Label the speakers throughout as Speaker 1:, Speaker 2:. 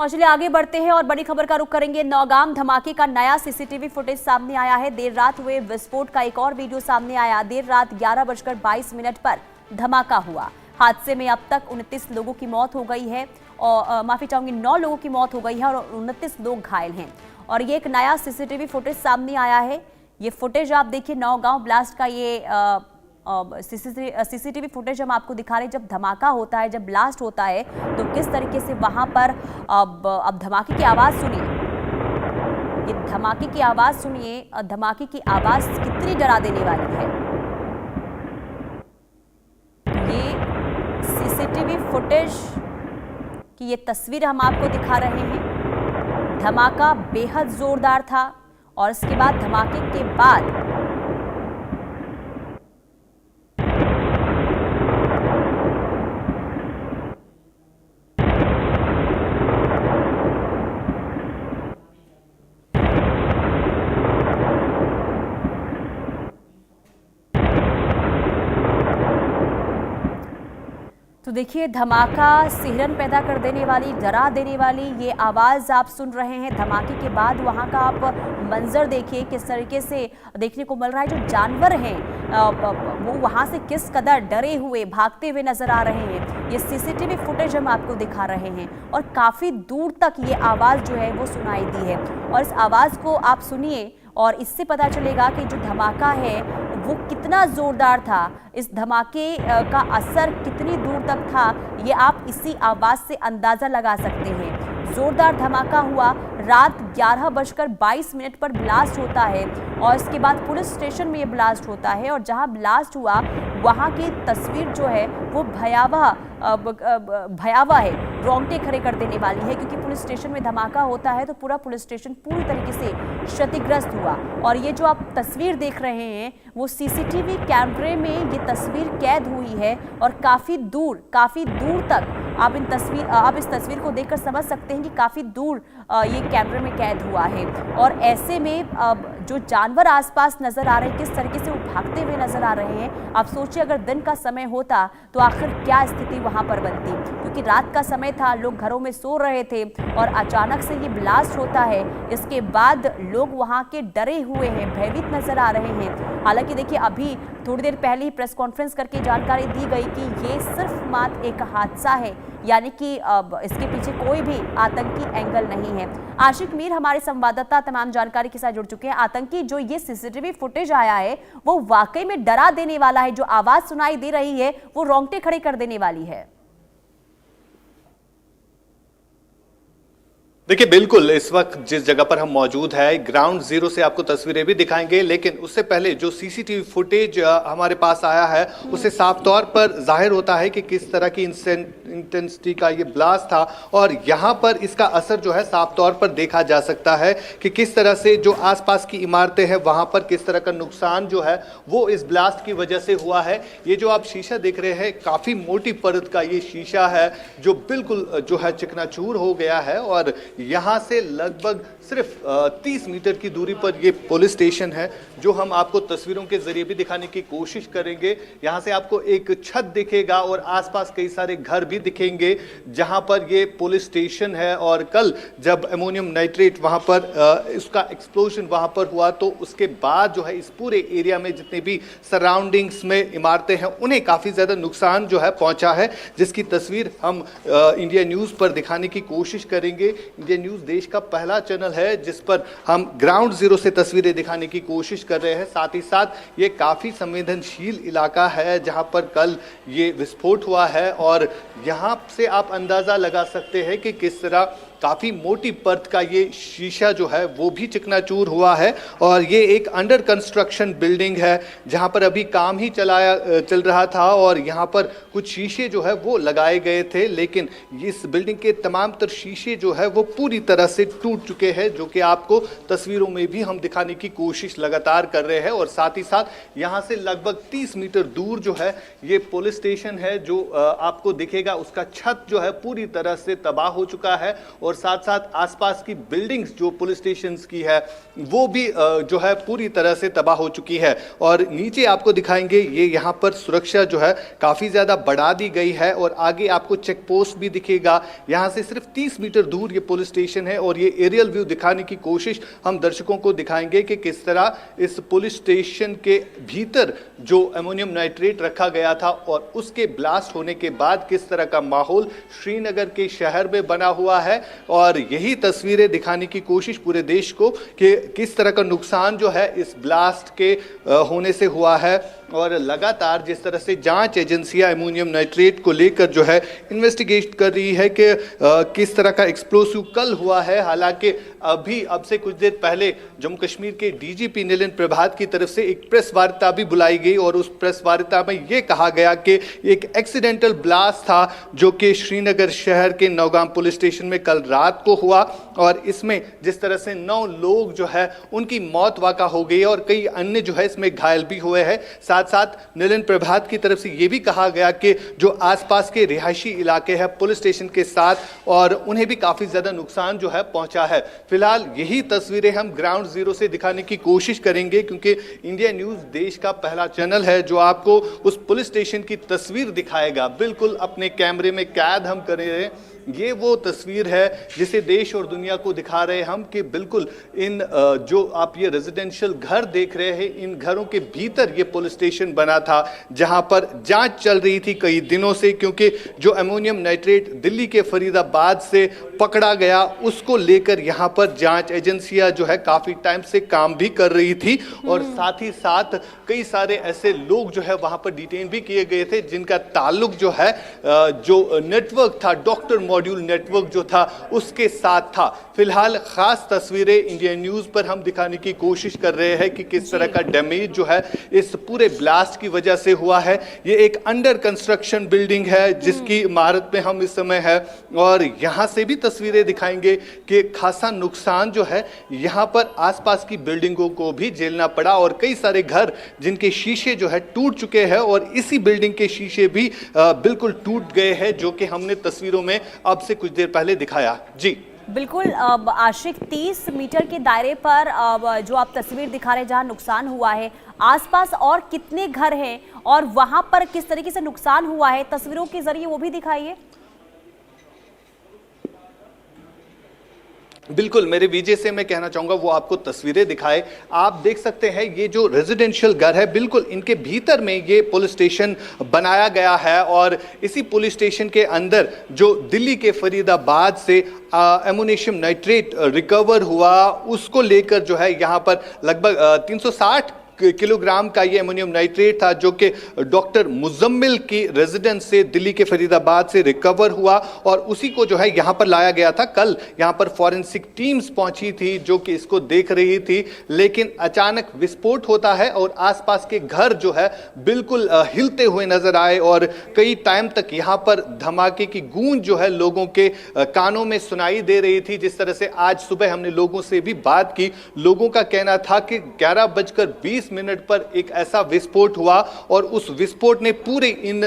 Speaker 1: और चलिए आगे बढ़ते हैं और बड़ी खबर का रुख करेंगे। नौगाम धमाके का नया सीसीटीवी फुटेज सामने आया है। देर रात हुए विस्फोट का एक और वीडियो सामने आया। देर रात 11:22 पर धमाका हुआ। हादसे में अब तक 29 लोगों की मौत हो गई है और माफी चाहूंगी 9 लोगों की मौत हो गई है और 29 लोग घायल हैं। और ये एक नया सीसीटीवी फुटेज सामने आया है। ये फुटेज आप देखिए, नौगांव ब्लास्ट का ये सीसीटीवी फुटेज हम आपको दिखा रहे हैं। जब धमाका होता है, जब ब्लास्ट होता है तो किस तरीके से वहां पर अब धमाके की आवाज सुनिए। ये धमाके की आवाज सुनिए, धमाके की आवाज कितनी डरा देने वाली है। ये सीसीटीवी फुटेज की ये तस्वीर हम आपको दिखा रहे हैं। धमाका बेहद जोरदार था और इसके बाद धमाके के बाद तो देखिए, धमाका सिहरन पैदा कर देने वाली, डरा देने वाली ये आवाज़ आप सुन रहे हैं। धमाके के बाद वहाँ का आप मंजर देखिए, किस तरीके से देखने को मिल रहा है। जो जानवर हैं वो वहाँ से किस कदर डरे हुए भागते हुए नजर आ रहे हैं। ये सीसीटीवी फुटेज हम आपको दिखा रहे हैं और काफ़ी दूर तक ये आवाज़ जो है वो सुनाई दी है। और इस आवाज़ को आप सुनिए और इससे पता चलेगा कि जो धमाका है वो कितना जोरदार था। इस धमाके का असर कितनी दूर तक था, ये आप इसी आवाज़ से अंदाज़ा लगा सकते हैं। जोरदार धमाका हुआ। रात 11:22 पर ब्लास्ट होता है और इसके बाद पुलिस स्टेशन में ये ब्लास्ट होता है। और जहां ब्लास्ट हुआ वहां की तस्वीर जो है वो भयावह है, रोंगटे खड़े कर देने वाली है। क्योंकि पुलिस स्टेशन में धमाका होता है तो पूरा पुलिस स्टेशन पूरी तरीके से क्षतिग्रस्त हुआ। और ये जो आप तस्वीर देख रहे हैं वो सीसीटीवी कैमरे में ये तस्वीर कैद हुई है और काफ़ी दूर तक आप इस तस्वीर को देखकर समझ सकते हैं कि काफ़ी दूर ये कैमरे में कैद हुआ है। और ऐसे में जो जानवर आसपास नजर आ रहे हैं, किस तरीके से वो भागते हुए नजर आ रहे हैं। आप सोचिए अगर दिन का समय होता तो आखिर क्या स्थिति वहां पर बनती। क्योंकि रात का समय था, लोग घरों में सो रहे थे और अचानक से ये ब्लास्ट होता है। इसके बाद लोग वहां के डरे हुए हैं, भयभीत नजर आ रहे हैं। हालांकि देखिए, अभी थोड़ी देर पहले ही प्रेस कॉन्फ्रेंस करके जानकारी दी गई कि ये सिर्फ मात्र एक हादसा है, यानी कि इसके पीछे कोई भी आतंकी एंगल नहीं है। आशिक मीर हमारे संवाददाता तमाम जानकारी के साथ जुड़ चुके हैं। आतंकी जो ये सीसीटीवी फुटेज आया है वो वाकई में डरा देने वाला है। जो आवाज सुनाई दे रही है वो रोंगटे खड़े कर देने वाली है।
Speaker 2: देखिए, बिल्कुल इस वक्त जिस जगह पर हम मौजूद है, ग्राउंड जीरो से आपको तस्वीरें भी दिखाएंगे, लेकिन उससे पहले जो सीसीटीवी फुटेज हमारे पास आया है उससे साफ तौर पर जाहिर होता है कि किस तरह की इंटेंसिटी का ये ब्लास्ट था। और यहाँ पर इसका असर जो है साफ तौर पर देखा जा सकता है कि किस तरह से जो आसपास की इमारतें हैं वहाँ पर किस तरह का नुकसान जो है वो इस ब्लास्ट की वजह से हुआ है। ये जो आप शीशा देख रहे हैं, काफ़ी मोटी परत का ये शीशा है जो बिल्कुल जो है चिकनाचूर हो गया है। और यहाँ से लगभग सिर्फ 30 मीटर की दूरी पर ये पुलिस स्टेशन है जो हम आपको तस्वीरों के जरिए भी दिखाने की कोशिश करेंगे। यहाँ से आपको एक छत दिखेगा और आसपास कई सारे घर भी दिखेंगे जहाँ पर ये पुलिस स्टेशन है। और कल जब अमोनियम नाइट्रेट वहाँ पर इसका एक्सप्लोजन वहाँ पर हुआ तो उसके बाद जो है इस पूरे एरिया में जितने भी सराउंडिंग्स में इमारतें हैं उन्हें काफ़ी ज़्यादा नुकसान जो है पहुँचा है, जिसकी तस्वीर हम इंडिया न्यूज़ पर दिखाने की कोशिश करेंगे। इंडिया न्यूज़ देश का पहला चैनल है जिस पर हम ग्राउंड जीरो से तस्वीरें दिखाने की कोशिश कर रहे हैं। साथ ही साथ ये काफ़ी संवेदनशील इलाका है जहां पर कल ये विस्फोट हुआ है। और यहां से आप अंदाज़ा लगा सकते हैं कि किस तरह काफ़ी मोटी परत का ये शीशा जो है वो भी चिकनाचूर हुआ है। और ये एक अंडर कंस्ट्रक्शन बिल्डिंग है जहां पर अभी काम ही चल रहा था और यहाँ पर कुछ शीशे जो है वो लगाए गए थे, लेकिन इस बिल्डिंग के तमाम तर शीशे जो है वो पूरी तरह से टूट चुके हैं, जो कि आपको तस्वीरों में भी हम दिखाने की कोशिश लगातार कर रहे हैं। और साथ ही साथ यहाँ से लगभग 30 मीटर दूर जो है ये पुलिस स्टेशन है जो आपको दिखेगा, उसका छत जो है पूरी तरह से तबाह हो चुका है। और और साथ साथ आसपास की बिल्डिंग्स जो पुलिस स्टेशन की है वो भी जो है पूरी तरह से तबाह हो चुकी है। और नीचे आपको दिखाएंगे ये यहाँ पर सुरक्षा जो है काफी ज्यादा बढ़ा दी गई है और आगे आपको चेक पोस्ट भी दिखेगा। यहाँ से सिर्फ 30 मीटर दूर ये पुलिस स्टेशन है और ये एरियल व्यू दिखाने की कोशिश हम दर्शकों को दिखाएंगे कि किस तरह इस पुलिस स्टेशन के भीतर जो अमोनियम नाइट्रेट रखा गया था और उसके ब्लास्ट होने के बाद किस तरह का माहौल श्रीनगर के शहर में बना हुआ है। और यही तस्वीरें दिखाने की कोशिश पूरे देश को कि किस तरह का नुकसान जो है इस ब्लास्ट के होने से हुआ है। और लगातार जिस तरह से जांच एजेंसियां अमोनियम नाइट्रेट को लेकर जो है इन्वेस्टिगेट कर रही है कि किस तरह का एक्सप्लोसिव कल हुआ है। हालांकि अब से कुछ देर पहले जम्मू कश्मीर के डीजीपी नीलन प्रभात की तरफ से एक प्रेस वार्ता भी बुलाई गई और उस प्रेस वार्ता में यह कहा गया कि एक एक्सीडेंटल ब्लास्ट था जो कि श्रीनगर शहर के नौगाम पुलिस स्टेशन में कल रात को हुआ और इसमें जिस तरह से 9 लोग जो है उनकी मौत वाक़ा हो गई और कई अन्य जो है इसमें घायल भी हुए हैं। साथ साथ नीलन प्रभात की तरफ से यह भी कहा गया कि जो आसपास के रिहायशी इलाके हैं पुलिस स्टेशन के साथ और उन्हें भी काफी ज्यादा नुकसान जो है पहुंचा है। फिलहाल यही तस्वीरें हम ग्राउंड जीरो से दिखाने की कोशिश करेंगे क्योंकि इंडिया न्यूज देश का पहला चैनल है जो आपको उस पुलिस स्टेशन की तस्वीर दिखाएगा। बिल्कुल अपने कैमरे में कैद हम कर रहे हैं। ये वो तस्वीर है जिसे देश और दुनिया को दिखा रहे हैं हम कि बिल्कुल इन जो आप ये रेजिडेंशियल घर देख रहे हैं इन घरों के भीतर ये पुलिस स्टेशन बना था जहां पर जांच चल रही थी कई दिनों से, क्योंकि जो अमोनियम नाइट्रेट दिल्ली के फरीदाबाद से पकड़ा गया उसको लेकर यहां पर जांच एजेंसियां जो है काफी टाइम से काम भी कर रही थी और साथ ही साथ कई सारे ऐसे लोग जो है वहां पर डिटेन भी किए गए थे जिनका ताल्लुक जो है जो नेटवर्क था डॉक्टर मॉड्यूल नेटवर्क जो था उसके साथ था। फिलहाल खास तस्वीरें इंडिया न्यूज पर हम दिखाने की कोशिश कर रहे हैं कि किस तरह का डैमेज जो है इस पूरे ब्लास्ट की वजह से हुआ है। ये एक अंडर कंस्ट्रक्शन बिल्डिंग है जिसकी इमारत में हम इस समय है और यहां से भी तस्वीरें दिखाएंगे कि खासा नुकसान जो है यहां पर आसपास की बिल्डिंगों को भी झेलना पड़ा और कई सारे घर जिनके शीशे जो है टूट चुके हैं और इसी बिल्डिंग के शीशे भी बिल्कुल टूट गए हैं जो कि हमने तस्वीरों में अब से कुछ देर पहले दिखाया। जी
Speaker 1: बिल्कुल आशिक, 30 मीटर के दायरे पर जो आप तस्वीर दिखा रहे हैं जहां नुकसान हुआ है, आसपास और कितने घर हैं और वहां पर किस तरीके से नुकसान हुआ है तस्वीरों के जरिए वो भी दिखाइए।
Speaker 2: बिल्कुल, मेरे विजय से मैं कहना चाहूंगा वो आपको तस्वीरें दिखाए। आप देख सकते हैं ये जो रेजिडेंशियल घर है बिल्कुल इनके भीतर में ये पुलिस स्टेशन बनाया गया है और इसी पुलिस स्टेशन के अंदर जो दिल्ली के फरीदाबाद से एमोनियम नाइट्रेट रिकवर हुआ उसको लेकर जो है यहाँ पर लगभग 360 किलोग्राम का ये अमोनियम नाइट्रेट था जो कि डॉक्टर मुजम्मिल की रेजिडेंस से दिल्ली के फरीदाबाद से रिकवर हुआ और उसी को जो है यहाँ पर लाया गया था। कल यहाँ पर फॉरेंसिक टीम्स पहुंची थी जो कि इसको देख रही थी, लेकिन अचानक विस्फोट होता है और आसपास के घर जो है बिल्कुल हिलते हुए नजर आए और कई टाइम तक यहाँ पर धमाके की गूंज जो है लोगों के कानों में सुनाई दे रही थी। जिस तरह से आज सुबह हमने लोगों से भी बात की, लोगों का कहना था कि 11:20 मिनट पर एक ऐसा विस्फोट हुआ और उस विस्फोट ने पूरे इन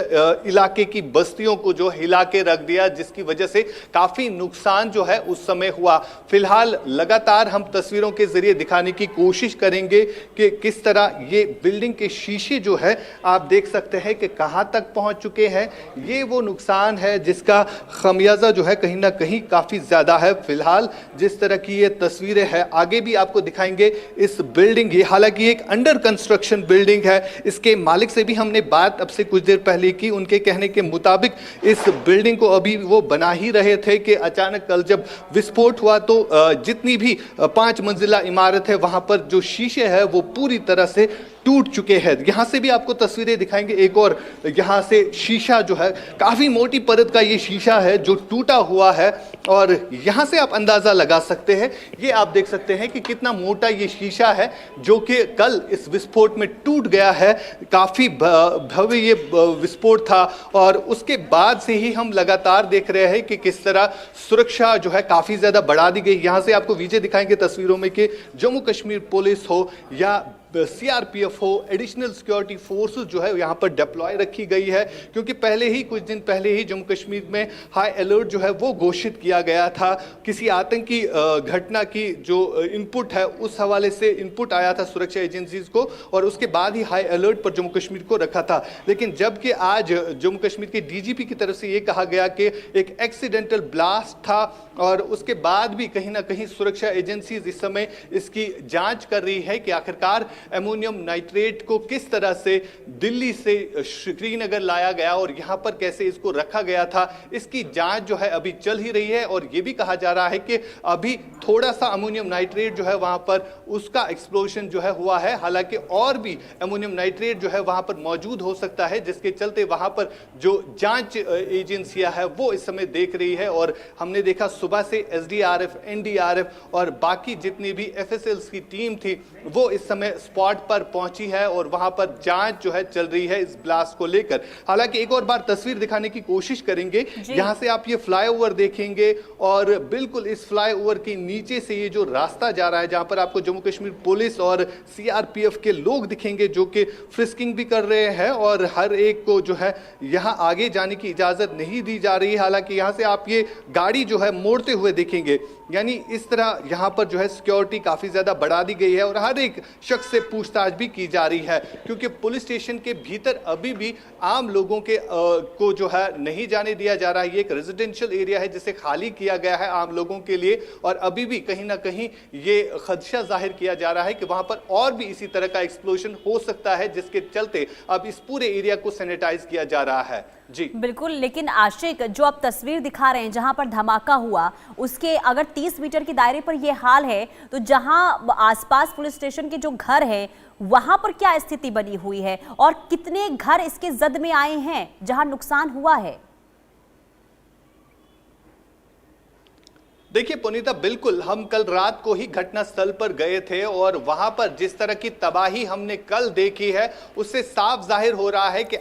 Speaker 2: इलाके की बस्तियों को जो हिला के रख दिया जिसकी वजह से काफी नुकसान जो है उस समय हुआ। फिलहाल लगातार हम तस्वीरों के जरिए दिखाने की कोशिश करेंगे कि किस तरह ये बिल्डिंग के शीशे जो है आप देख सकते हैं कि कहां तक पहुंच चुके हैं। ये वो नुकसान है जिसका खमियाजा जो है कहीं ना कहीं काफी ज्यादा है। फिलहाल जिस तरह की ये तस्वीरें हैं आगे भी आपको दिखाएंगे। इस बिल्डिंग ये हालांकि एक अंडर कंस्ट्रक्शन बिल्डिंग है, इसके मालिक से भी हमने बात अब से कुछ देर पहले की। उनके कहने के मुताबिक इस बिल्डिंग को अभी वो बना ही रहे थे कि अचानक कल जब विस्फोट हुआ तो जितनी भी 5 मंजिला इमारत है वहां पर जो शीशे है वो पूरी तरह से टूट चुके हैं। यहां से भी आपको तस्वीरें दिखाएंगे। एक और यहां से शीशा जो है काफी मोटी परत का ये शीशा है जो टूटा हुआ है और यहां से आप अंदाजा लगा सकते हैं। ये आप देख सकते हैं कि कितना मोटा ये शीशा है जो कि कल इस विस्फोट में टूट गया है। काफी भव्य ये विस्फोट था और उसके बाद से ही हम लगातार देख रहे हैं कि किस तरह सुरक्षा जो है काफी ज्यादा बढ़ा दी गई। यहां से आपको विजय दिखाएंगे तस्वीरों में कि जम्मू कश्मीर पुलिस हो या सीआरपीएफ हो, एडिशनल सिक्योरिटी फोर्सेस जो है यहाँ पर डिप्लॉय रखी गई है, क्योंकि पहले ही कुछ दिन पहले ही जम्मू कश्मीर में हाई अलर्ट जो है वो घोषित किया गया था। किसी आतंकी घटना की जो इनपुट है उस हवाले से इनपुट आया था सुरक्षा एजेंसीज को, और उसके बाद ही हाई अलर्ट पर जम्मू कश्मीर को रखा था। लेकिन जबकि आज जम्मू कश्मीर के डीजीपी की तरफ से यह कहा गया कि एक एक्सीडेंटल ब्लास्ट था, और उसके बाद भी कहीं ना कहीं सुरक्षा एजेंसीज इस समय इसकी जांच कर रही है कि आखिरकार अमोनियम नाइट्रेट को किस तरह से दिल्ली से श्रीनगर लाया गया और यहां पर कैसे इसको रखा गया था। इसकी जांच जो है अभी चल ही रही है, और यह भी कहा जा रहा है कि अभी थोड़ा सा अमोनियम नाइट्रेट जो है वहां पर उसका एक्सप्लोजन जो है हुआ है। हालांकि और भी अमोनियम नाइट्रेट जो है वहां पर मौजूद हो सकता है, जिसके चलते वहां पर जो जांच एजेंसियां है वो इस समय देख रही है। और हमने देखा सुबह से एसडीआरएफ, एनडीआरएफ और बाकी जितनी भी एफएसएल्स की टीम थी वो इस समय स्पॉट पर पहुंची है, और वहां पर जांच जो है चल रही है इस ब्लास्ट को लेकर। हालांकि एक और बार तस्वीर दिखाने की कोशिश करेंगे। यहां से आप ये फ्लाईओवर देखेंगे, और बिल्कुल इस फ्लाईओवर के नीचे से ये जो रास्ता जा रहा है, जहां पर आपको जम्मू कश्मीर पुलिस और सीआरपीएफ के लोग दिखेंगे जो कि फ्रिस्किंग भी कर रहे हैं, और हर एक को जो है यहां आगे जाने की इजाजत नहीं दी जा रही है। हालांकि यहां से आप ये गाड़ी जो है मोड़ते हुए देखेंगे, यानी इस तरह यहां पर जो है सिक्योरिटी काफी ज्यादा बढ़ा दी गई है, और हर एक शख्स से पूछताछ भी की जा रही है, क्योंकि पुलिस स्टेशन के भीतर अभी भी आम लोगों के को जो है नहीं जाने दिया जा रहा है। ये एक रेजिडेंशियल एरिया है जिसे खाली किया गया है आम लोगों के लिए, और अभी भी कहीं ना कहीं ये खदशा जाहिर किया जा रहा है कि वहां पर और भी इसी तरह का एक्सप्लोजन हो सकता है, जिसके चलते अब इस पूरे एरिया को सैनिटाइज किया जा रहा है। जी
Speaker 1: बिल्कुल, लेकिन आशिक, जो आप तस्वीर दिखा रहे हैं जहां पर धमाका हुआ, उसके अगर 30 मीटर के दायरे पर यह हाल है, तो जहां आसपास पुलिस स्टेशन के जो घर हैं वहां पर क्या स्थिति बनी हुई है, और कितने घर इसके जद में आए हैं जहां नुकसान हुआ है?
Speaker 2: देखिए पुनीता, बिल्कुल हम कल रात को ही घटना स्थल पर गए थे, और वहां पर जिस तरह की तबाही हमने कल देखी है उससे साफ जाहिर हो रहा है कि